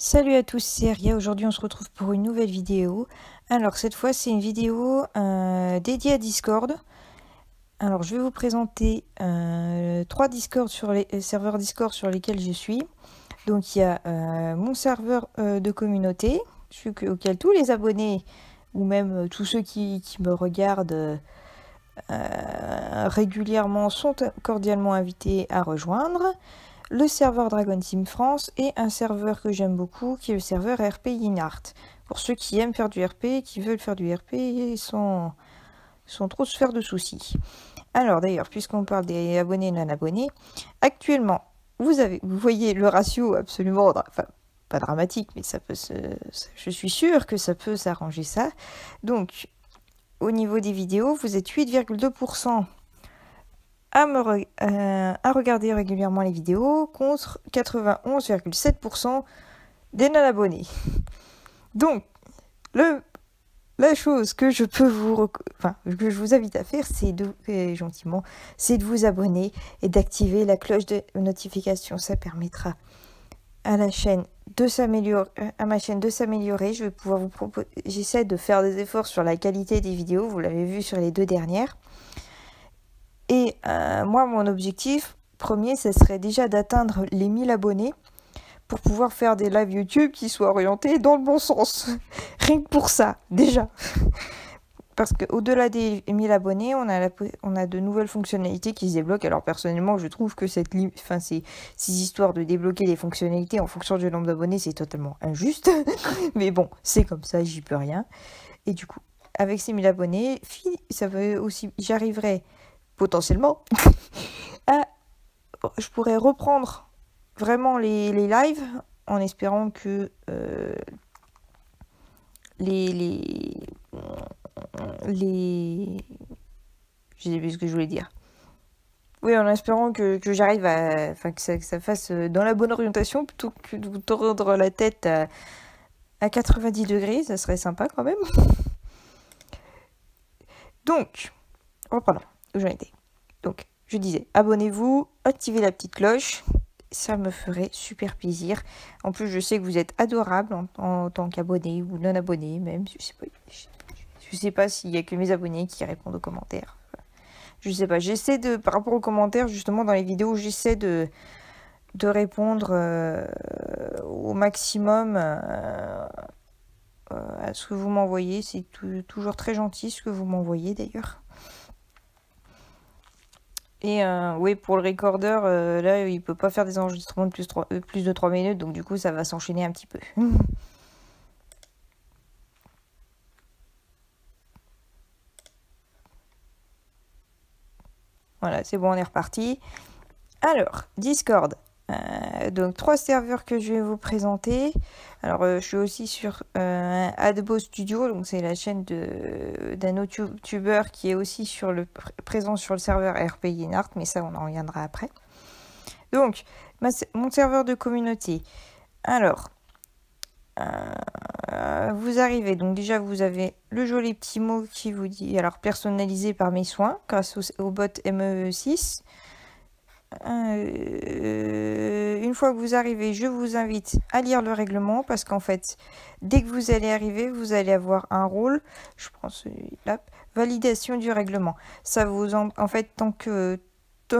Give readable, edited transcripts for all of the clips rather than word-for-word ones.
Salut à tous, c'est Aria. Aujourd'hui on se retrouve pour une nouvelle vidéo. Alors cette fois c'est une vidéo dédiée à Discord. Alors je vais vous présenter 3 Discord sur les serveurs Discord sur lesquels je suis. Donc il y a mon serveur de communauté, celui auquel tous les abonnés ou même tous ceux qui me regardent régulièrement sont cordialement invités à rejoindre. Le serveur Dragon Team France et un serveur que j'aime beaucoup qui est le serveur RP Inart. Pour ceux qui aiment faire du RP, qui veulent faire du RP sans trop se faire de soucis. Alors d'ailleurs, puisqu'on parle des abonnés et non abonnés, actuellement, vous voyez le ratio absolument, enfin pas dramatique, mais je suis sûre que ça peut s'arranger ça. Donc, au niveau des vidéos, vous êtes 8,2% à regarder régulièrement les vidéos contre 91,7% des non-abonnés. Donc, la chose que je peux que je vous invite à faire, c'est de vous abonner et d'activer la cloche de notification. Ça permettra à ma chaîne de s'améliorer. Je vais pouvoir vous proposer. J'essaie de faire des efforts sur la qualité des vidéos. Vous l'avez vu sur les 2 dernières. Et moi, mon objectif premier, ce serait déjà d'atteindre les 1000 abonnés pour pouvoir faire des lives YouTube qui soient orientés dans le bon sens. Rien que pour ça, déjà. Parce qu'au-delà des 1000 abonnés, on a de nouvelles fonctionnalités qui se débloquent. Alors personnellement, je trouve que ces histoires de débloquer les fonctionnalités en fonction du nombre d'abonnés, c'est totalement injuste. Mais bon, c'est comme ça, j'y peux rien. Et du coup, avec ces 1000 abonnés, ça veut aussi, j'arriverai potentiellement je pourrais reprendre vraiment les lives en espérant que je sais plus ce que je voulais dire. Oui, en espérant que j'arrive que ça fasse dans la bonne orientation plutôt que de vous tordre la tête à 90 degrés, ça serait sympa quand même. Donc, reprenons où j'en étais. Donc, je disais, abonnez-vous, activez la petite cloche, ça me ferait super plaisir. En plus, je sais que vous êtes adorables en tant qu'abonnés ou non abonnés, même. Je sais pas s'il y a que mes abonnés qui répondent aux commentaires. Je sais pas. Par rapport aux commentaires, justement, dans les vidéos, j'essaie de répondre au maximum à ce que vous m'envoyez. C'est toujours très gentil ce que vous m'envoyez d'ailleurs. Et oui, pour le recorder, là, il peut pas faire des enregistrements de plus de 3 minutes, donc du coup, ça va s'enchaîner un petit peu. Voilà, c'est bon, on est reparti. Alors, Discord. Donc 3 serveurs que je vais vous présenter. Alors je suis aussi sur Adbo Studio, donc c'est la chaîne d'un autre youtubeur qui est aussi présent sur le serveur RP Inart, mais ça on en reviendra après. Donc mon serveur de communauté. Alors vous arrivez, donc déjà vous avez le joli petit mot qui vous dit, alors personnalisé par mes soins grâce au bot ME6. Une fois que vous arrivez, je vous invite à lire le règlement parce qu'en fait, dès que vous allez arriver, vous allez avoir un rôle. Je prends celui-là, validation du règlement. Ça vous en fait tant que vous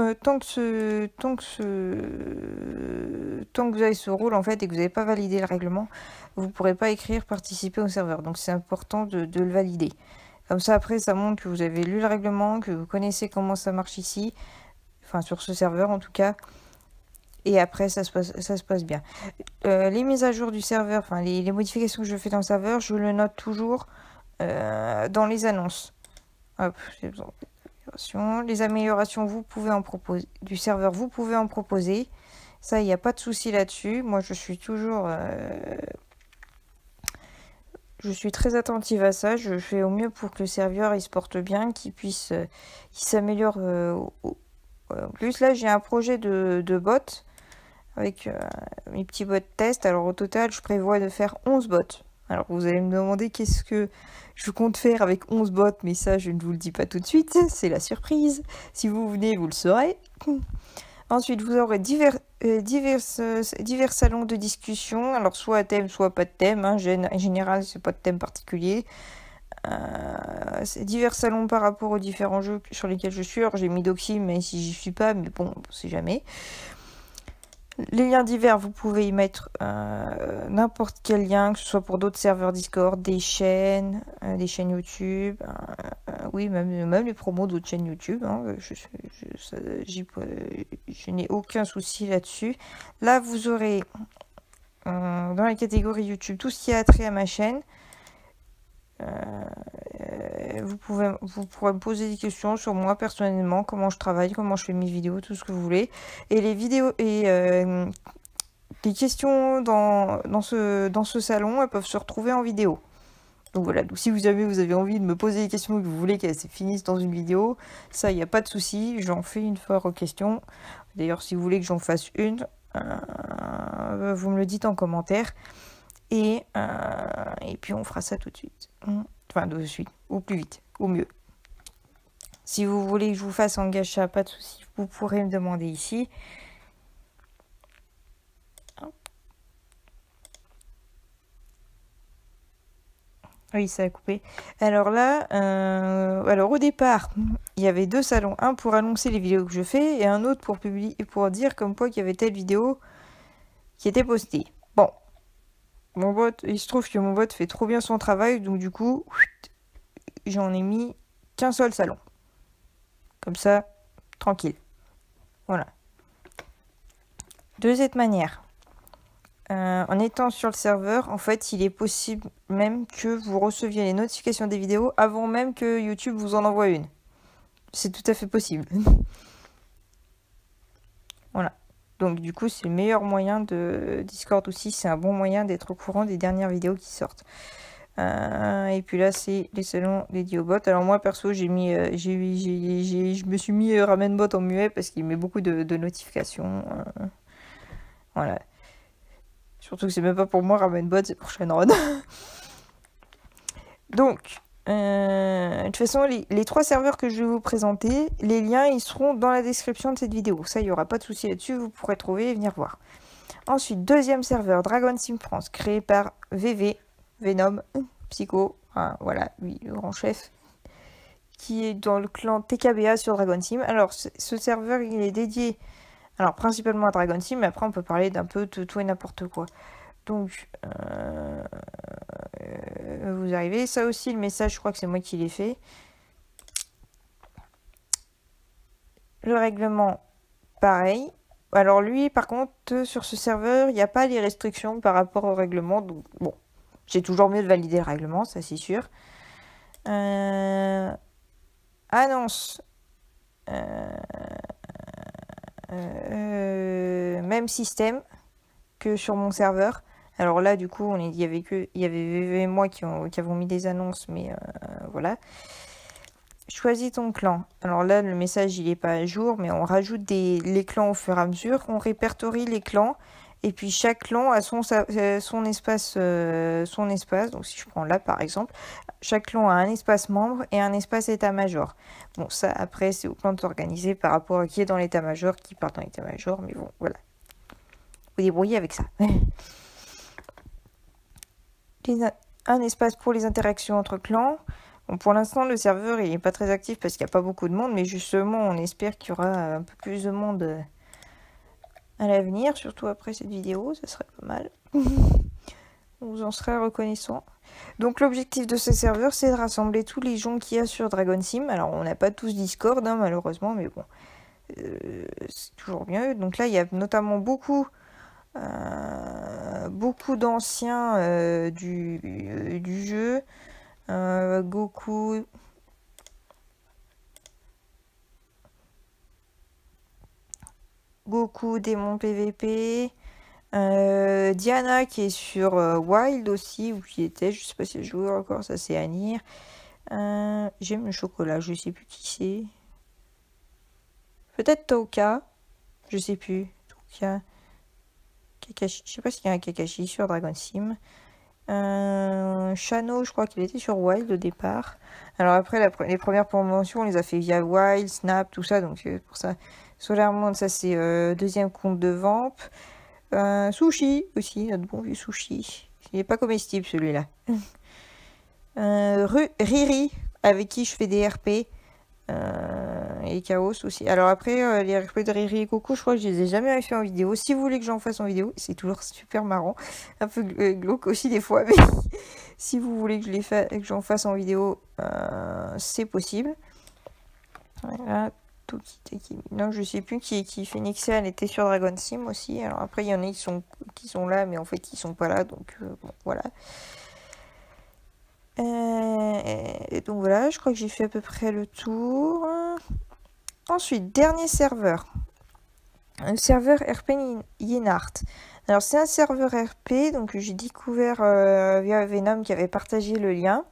avez ce rôle en fait et que vous n'avez pas validé le règlement, vous ne pourrez pas écrire participer au serveur. Donc c'est important de le valider. Comme ça après, ça montre que vous avez lu le règlement, que vous connaissez comment ça marche ici. Enfin, sur ce serveur en tout cas. Et après, ça se passe bien. Les mises à jour du serveur, enfin les modifications que je fais dans le serveur, je le note toujours dans les annonces. Hop, j'ai besoin d'améliorations. Les améliorations, vous pouvez en proposer. Du serveur, vous pouvez en proposer. Ça, il n'y a pas de souci là-dessus. Moi, je suis toujours... je suis très attentive à ça. Je fais au mieux pour que le serveur il se porte bien, qu'il s'améliore en plus, là, j'ai un projet de bot avec mes petits bots test. Alors, au total, je prévois de faire 11 bots. Alors, vous allez me demander qu'est-ce que je compte faire avec 11 bots, mais ça, je ne vous le dis pas tout de suite. C'est la surprise. Si vous venez, vous le saurez. Ensuite, vous aurez divers salons de discussion, alors soit à thème, soit pas de thème, hein. En général, c'est pas de thème particulier. C'est divers salons par rapport aux différents jeux sur lesquels je suis. Alors j'ai mis Doxy, mais si j'y suis pas, mais bon, on sait jamais. Les liens divers, vous pouvez y mettre n'importe quel lien, que ce soit pour d'autres serveurs Discord, des chaînes YouTube, oui, même les promos d'autres chaînes YouTube. Hein, je n'ai aucun souci là-dessus. Là, vous aurez dans la catégorie YouTube tout ce qui a trait à ma chaîne. Vous pourrez me poser des questions sur moi personnellement, comment je travaille, comment je fais mes vidéos, tout ce que vous voulez. Et les vidéos et les questions dans ce salon, elles peuvent se retrouver en vidéo. Donc voilà, donc si vous avez envie de me poser des questions et que vous voulez qu'elles se finissent dans une vidéo, ça, il n'y a pas de souci, j'en fais une fois aux questions. D'ailleurs, si vous voulez que j'en fasse une, vous me le dites en commentaire. Et puis on fera ça tout de suite. Enfin, de suite, au plus vite, au mieux. Si vous voulez que je vous fasse en gacha, pas de souci, vous pourrez me demander ici. Oui, ça a coupé. Alors là, alors au départ, il y avait 2 salons. Un pour annoncer les vidéos que je fais et un autre pour publier, pour dire comme quoi qu'il y avait telle vidéo qui était postée. Bon, mon bot, il se trouve que mon bot fait trop bien son travail, donc du coup, j'en ai mis qu'un seul salon. Comme ça, tranquille. Voilà. De cette manière, en étant sur le serveur, en fait, il est possible même que vous receviez les notifications des vidéos avant même que YouTube vous en envoie une. C'est tout à fait possible. Voilà. Donc du coup, c'est le meilleur moyen de Discord aussi. C'est un bon moyen d'être au courant des dernières vidéos qui sortent. Et puis là, c'est les salons dédiés aux bots. Alors moi, perso, je me suis mis Ramenbot en muet parce qu'il met beaucoup de notifications. Voilà. Surtout que c'est même pas pour moi Ramenbot, c'est pour Shenron. Donc, de toute façon, les 3 serveurs que je vais vous présenter, les liens, ils seront dans la description de cette vidéo. Ça, il n'y aura pas de souci là-dessus, vous pourrez trouver et venir voir. Ensuite, deuxième serveur, Dragon Sim France, créé par VV, Venom, Psycho, voilà, lui, le grand chef, qui est dans le clan TKBA sur Dragon Sim. Alors, ce serveur, il est dédié, alors principalement à Dragon Sim, mais après, on peut parler d'un peu de tout et n'importe quoi. Donc, vous arrivez. Ça aussi, le message, je crois que c'est moi qui l'ai fait. Le règlement, pareil. Alors lui, par contre, sur ce serveur, il n'y a pas les restrictions par rapport au règlement. Donc, bon, j'ai toujours mieux de valider le règlement, ça c'est sûr. Annonce. Même système que sur mon serveur. Alors là, du coup, il y avait VV et moi qui avons mis des annonces, mais voilà. Choisis ton clan. Alors là, le message, il n'est pas à jour, mais on rajoute les clans au fur et à mesure. On répertorie les clans. Et puis, chaque clan a son espace. Donc, si je prends là, par exemple, chaque clan a un espace membre et un espace état-major. Bon, ça, après, c'est au clan d'organiser par rapport à qui est dans l'état-major, qui part dans l'état-major. Mais bon, voilà. Vous débrouillez avec ça. Un espace pour les interactions entre clans. Bon, pour l'instant, le serveur il n'est pas très actif parce qu'il n'y a pas beaucoup de monde, mais justement, on espère qu'il y aura un peu plus de monde à l'avenir, surtout après cette vidéo, ça serait pas mal. On vous en serait reconnaissant. Donc, l'objectif de ce serveur, c'est de rassembler tous les gens qu'il y a sur Dragon Sim. Alors, on n'a pas tous Discord, hein, malheureusement, mais bon, c'est toujours mieux. Donc là, il y a notamment beaucoup d'anciens du jeu. Goku, démon PVP, Diana qui est sur Wild aussi, ou qui était, je sais pas si elle joue encore, ça c'est Anir. J'aime le chocolat, je sais plus qui c'est. Peut-être Toka, je sais plus. Toka, Kakashi, je sais pas s'il y a un Kakashi sur Dragon Sim. Chano, je crois qu'il était sur Wild au départ. Alors après, les premières promotions, on les a fait via Wild, Snap, tout ça, donc pour ça. Solar Monde, ça c'est deuxième compte de Vamp. Sushi aussi, notre bon vieux Sushi. Il n'est pas comestible celui-là. Riri, avec qui je fais des RP. Et Chaos aussi. Alors après, les RP de Riri et Coco, je crois que je les ai jamais fait en vidéo. Si vous voulez que j'en fasse en vidéo, c'est toujours super marrant. Un peu glauque aussi des fois, mais si vous voulez que j'en fasse en vidéo, c'est possible. Voilà. Non, je sais plus qui Phoenixia, elle était sur Dragon Sim aussi. Alors après, il y en a qui sont là, mais en fait, ils sont pas là. Donc, bon, voilà. Et donc voilà, je crois que j'ai fait à peu près le tour. Ensuite, dernier serveur. Un serveur RP Yenart. Alors, c'est un serveur RP, donc j'ai découvert via Venom qui avait partagé le lien.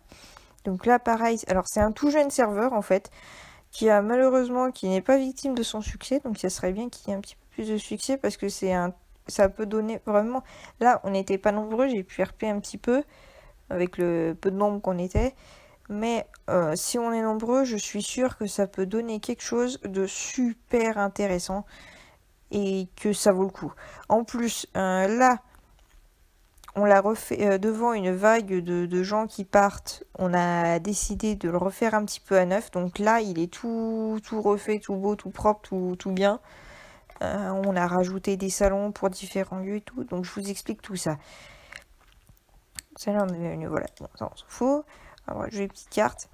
Donc là, pareil, alors c'est un tout jeune serveur en fait, qui n'est pas victime de son succès, donc ça serait bien qu'il y ait un petit peu plus de succès parce que ça peut donner vraiment. Là, on n'était pas nombreux, j'ai pu RP un petit peu avec le peu de nombre qu'on était, mais si on est nombreux, je suis sûre que ça peut donner quelque chose de super intéressant et que ça vaut le coup. En plus, là, on l'a refait devant une vague de gens qui partent. On a décidé de le refaire un petit peu à neuf. Donc là, il est tout refait, tout beau, tout propre, tout bien. On a rajouté des salons pour différents lieux et tout. Donc je vous explique tout ça. Celle-là, voilà. Bon, ça, on s'en fout. Alors, j'ai une petite carte.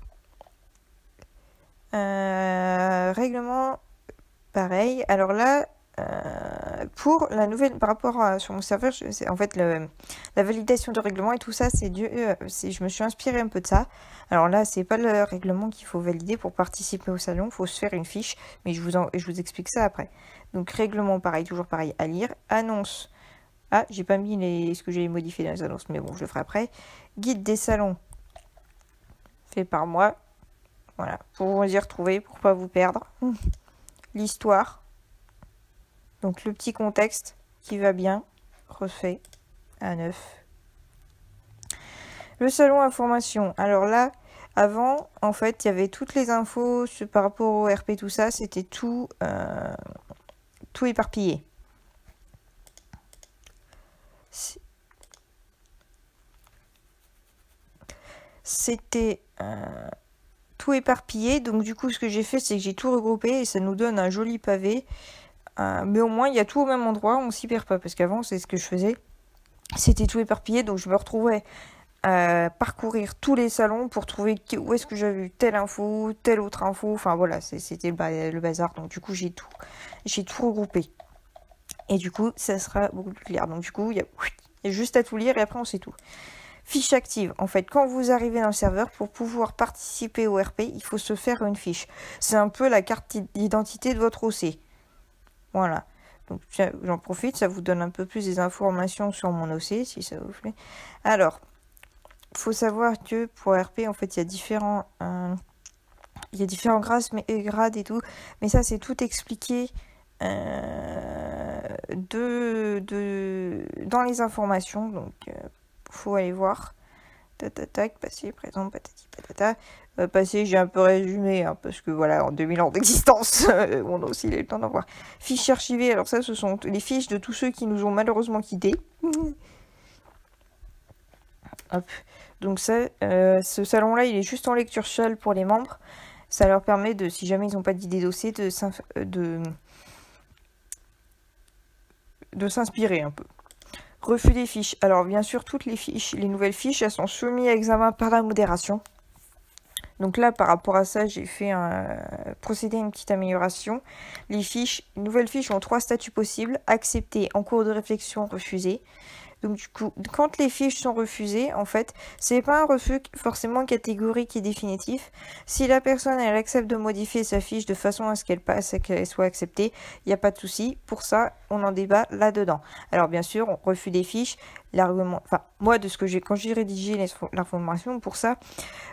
Règlement, pareil. Alors là, pour la nouvelle, par rapport sur mon serveur, en fait, la validation de règlement et tout ça, je me suis inspirée un peu de ça. Alors là, c'est pas le règlement qu'il faut valider pour participer au salon, il faut se faire une fiche, mais je vous explique ça après. Donc, règlement, pareil, toujours pareil, à lire. Annonce. Ah, j'ai pas mis ce que j'ai modifié dans les annonces, mais bon, je le ferai après. Guide des salons, fait par moi. Voilà, pour vous y retrouver, pour pas vous perdre. L'histoire. Donc le petit contexte qui va bien, refait à neuf. Le salon information. Alors là, avant, en fait, il y avait toutes les infos par rapport au RP, tout ça, c'était tout éparpillé. C'était tout éparpillé, donc du coup ce que j'ai fait c'est que j'ai tout regroupé et ça nous donne un joli pavé, mais au moins il y a tout au même endroit, on s'y perd pas, parce qu'avant c'est ce que je faisais, c'était tout éparpillé, donc je me retrouvais à parcourir tous les salons pour trouver où est-ce que j'avais eu telle info, telle autre info, enfin voilà, c'était le bazar, donc du coup j'ai tout regroupé, et du coup ça sera beaucoup plus clair, donc du coup il y a juste à tout lire et après on sait tout. Fiche active. En fait, quand vous arrivez dans le serveur, pour pouvoir participer au RP, il faut se faire une fiche. C'est un peu la carte d'identité de votre OC. Voilà. Donc, j'en profite, ça vous donne un peu plus des informations sur mon OC, si ça vous plaît. Alors, il faut savoir que pour RP, en fait, il y a différents grades et tout. Mais ça, c'est tout expliqué dans les informations. Donc, faut aller voir. Tac, passé, présent, patati patata. Passé, j'ai un peu résumé, hein, parce que voilà, en 2000 ans d'existence, on a aussi le temps d'en voir. Fiches archivées, alors ça, ce sont les fiches de tous ceux qui nous ont malheureusement quittés. Hop. Donc ça, ce salon-là, il est juste en lecture seule pour les membres. Ça leur permet de, si jamais ils n'ont pas d'idée dossier, de s'inspirer un peu. Refus des fiches. Alors bien sûr, toutes les nouvelles fiches, elles sont soumises à examen par la modération. Donc là, par rapport à ça, j'ai fait procéder à une petite amélioration. Les nouvelles fiches ont 3 statuts possibles: accepté, en cours de réflexion, refusé. Donc du coup, quand les fiches sont refusées, en fait, c'est pas un refus forcément catégorique et définitif. Si la personne, elle accepte de modifier sa fiche de façon à ce qu'elle soit acceptée, il n'y a pas de souci. Pour ça, on en débat là-dedans. Alors bien sûr, on refuse des fiches. L'argument, enfin, moi, quand j'ai rédigé l'information, pour ça,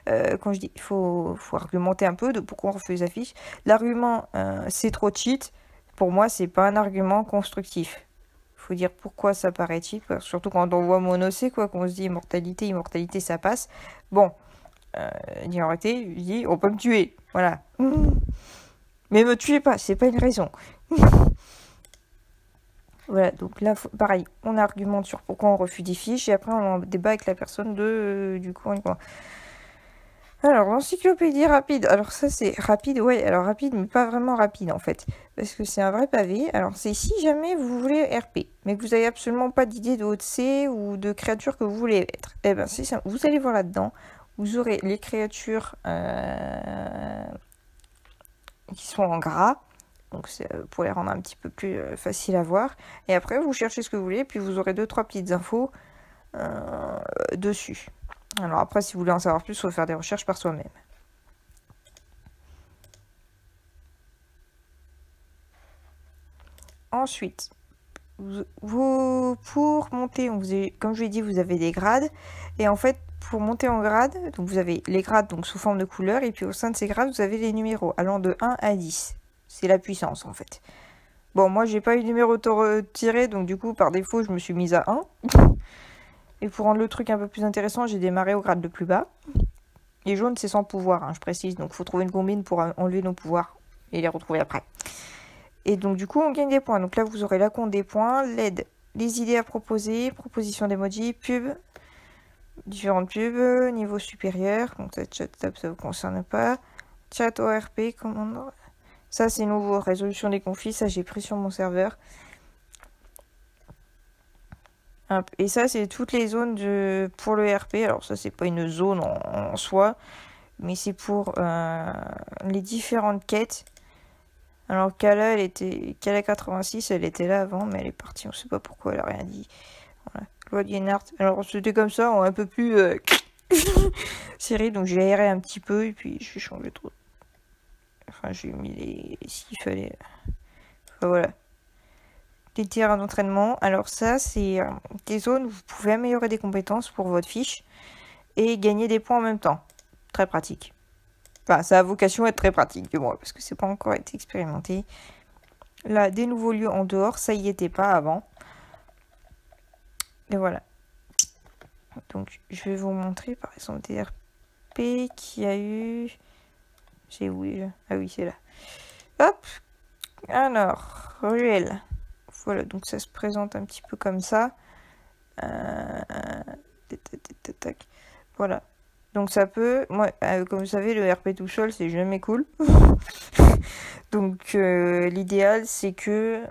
quand je dis, il faut argumenter un peu de pourquoi on refuse la fiche. L'argument, c'est trop cheat. Pour moi, c'est pas un argument constructif. faut dire pourquoi ça paraît cheap, surtout quand on voit mon OC, quoi, qu'on se dit immortalité, ça passe. Bon, il aurait été, il dit, on peut me tuer, voilà. Mais me tuez pas, c'est pas une raison. Voilà, donc là, pareil, on argumente sur pourquoi on refuse des fiches, et après on en débat avec la personne du coup, Alors, l'encyclopédie rapide. Alors ça, c'est rapide, ouais. Alors rapide, mais pas vraiment rapide, en fait. Parce que c'est un vrai pavé. Alors, c'est si jamais vous voulez RP, mais que vous n'avez absolument pas d'idée de OC ou de créature que vous voulez être. Eh ben, c'est ça. Vous allez voir là-dedans. Vous aurez les créatures qui sont en gras. Donc, c'est pour les rendre un petit peu plus facile à voir. Et après, vous cherchez ce que vous voulez. Puis, vous aurez 2-3 petites infos dessus. Alors après, si vous voulez en savoir plus, il faut faire des recherches par soi-même. Ensuite, pour monter, comme je l'ai dit, vous avez des grades. Et en fait, pour monter en grade, donc vous avez les grades donc sous forme de couleurs. Et puis au sein de ces grades, vous avez les numéros allant de 1 à 10. C'est la puissance en fait. Bon, moi, j'ai pas eu de numéro tiré, donc du coup, par défaut, je me suis mise à 1. Et pour rendre le truc un peu plus intéressant, j'ai démarré au grade le plus bas. Les jaunes, c'est sans pouvoir, hein, je précise. Donc, il faut trouver une combine pour enlever nos pouvoirs et les retrouver après. Et donc, du coup, on gagne des points. Donc là, vous aurez la compte des points, l'aide, les idées à proposer, proposition d'emoji, pub, différentes pubs, niveau supérieur. Donc, chat tab, ça ne vous concerne pas. Chat ORP, commande. Ça, c'est nouveau. Résolution des conflits, ça, j'ai pris sur mon serveur. Et ça, c'est toutes les zones pour le RP. Alors ça, c'est pas une zone en soi, mais c'est pour les différentes quêtes. Alors Kala, Kala 86, elle était là avant, mais elle est partie. On sait pas pourquoi, elle a rien dit. Voilà. Loi Lienhardt. Alors c'était comme ça, un peu plus serré, donc j'ai aéré un petit peu et puis j'ai changé trop. Enfin, j'ai mis s'il fallait. Enfin, voilà. Des terrains d'entraînement. Alors ça, c'est des zones où vous pouvez améliorer des compétences pour votre fiche et gagner des points en même temps. Très pratique. Enfin, ça a vocation à être très pratique, du moins, parce que c'est pas encore été expérimenté. Là, des nouveaux lieux en dehors, ça y était pas avant. Et voilà. Donc, je vais vous montrer, par exemple, des RP qui a eu... C'est où? Ah oui, c'est là. Hop. Alors, ruelle. Voilà, donc ça se présente un petit peu comme ça. Voilà. Donc ça peut... Moi, comme vous savez, le RP tout seul, c'est jamais cool. Donc l'idéal, c'est que...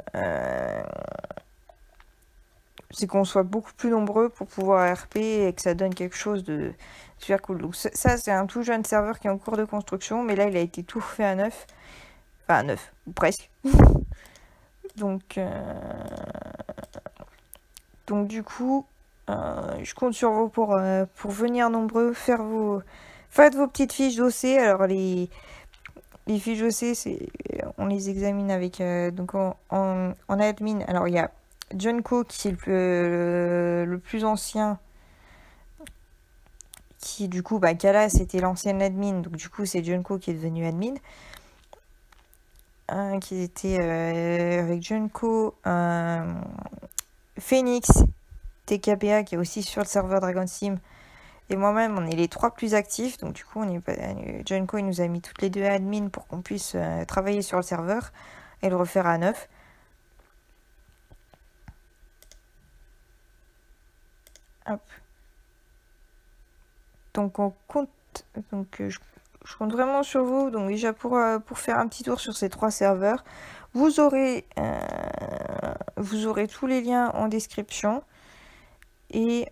c'est qu'on soit beaucoup plus nombreux pour pouvoir RP et que ça donne quelque chose de super cool. Donc ça, c'est un tout jeune serveur qui est en cours de construction, mais là, il a été tout refait à neuf. Enfin, à neuf, ou presque. Donc du coup, je compte sur vous pour venir nombreux, faites vos petites fiches d'OC. Alors les fiches d'OC, on les examine avec donc en admin. Alors il y a Junko qui est le plus ancien, qui du coup, Kala c'était l'ancienne admin, donc du coup c'est Junko qui est devenu admin. Qui était avec Junko, Phoenix, TKPA qui est aussi sur le serveur Dragon Sim, et moi-même, on est les 3 plus actifs. Donc du coup, Junko il nous a mis toutes les 2 admin pour qu'on puisse travailler sur le serveur et le refaire à 9. Hop. Donc on compte. Donc je compte vraiment sur vous. Donc déjà pour faire un petit tour sur ces 3 serveurs, vous aurez tous les liens en description. Et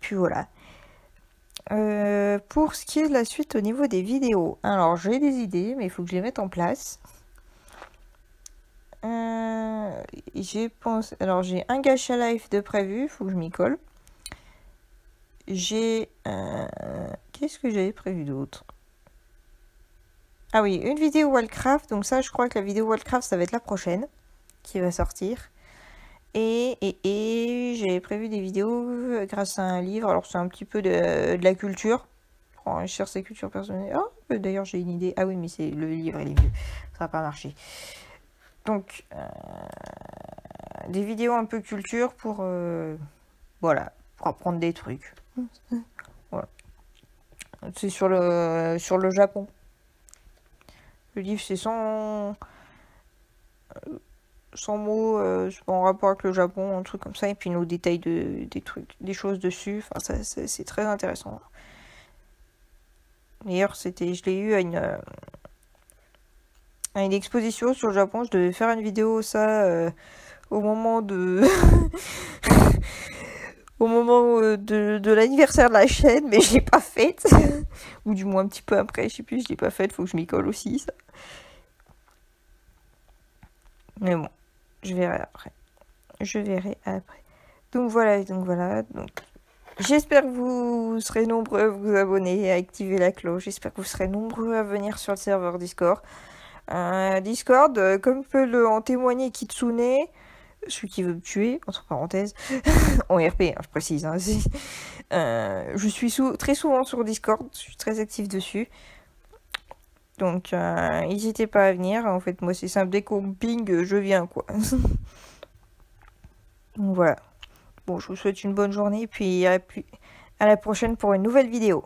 puis voilà. Pour ce qui est de la suite au niveau des vidéos, alors j'ai des idées, mais il faut que je les mette en place. Alors j'ai un gacha live de prévu, il faut que je m'y colle. J'ai... qu'est-ce que j'avais prévu d'autre? Ah oui, une vidéo Wildcraft. Donc ça, je crois que la vidéo Wildcraft, ça va être la prochaine qui va sortir. Et j'avais prévu des vidéos grâce à un livre. Alors c'est un petit peu de la culture. Pour enrichir ses cultures personnelles. Oh, d'ailleurs j'ai une idée. Ah oui, mais c'est le livre, il est vieux. Ça va pas marcher. Donc des vidéos un peu culture pour, voilà, pour apprendre des trucs. Voilà. C'est sur le Japon. Le livre, c'est sans mots, en rapport avec le Japon, un truc comme ça, et puis nos détails des trucs, des choses dessus. Enfin, c'est très intéressant. D'ailleurs, je l'ai eu à une exposition sur le Japon. Je devais faire une vidéo, au moment au moment de l'anniversaire de la chaîne, mais je l'ai pas faite. Ou du moins un petit peu après, je sais plus, je l'ai pas faite, faut que je m'y colle aussi, ça. Mais bon, je verrai après. Donc voilà. Donc, j'espère que vous serez nombreux à vous abonner et à activer la cloche. J'espère que vous serez nombreux à venir sur le serveur Discord. Discord, comme peut en témoigner Kitsune, celui qui veut me tuer, entre parenthèses, en RP, hein, je précise. Hein, je suis très souvent sur Discord, je suis très actif dessus. Donc, n'hésitez pas à venir. En fait, moi, c'est simple, dès qu'on me ping, je viens, quoi. Donc voilà. Bon, je vous souhaite une bonne journée, et puis à la prochaine pour une nouvelle vidéo.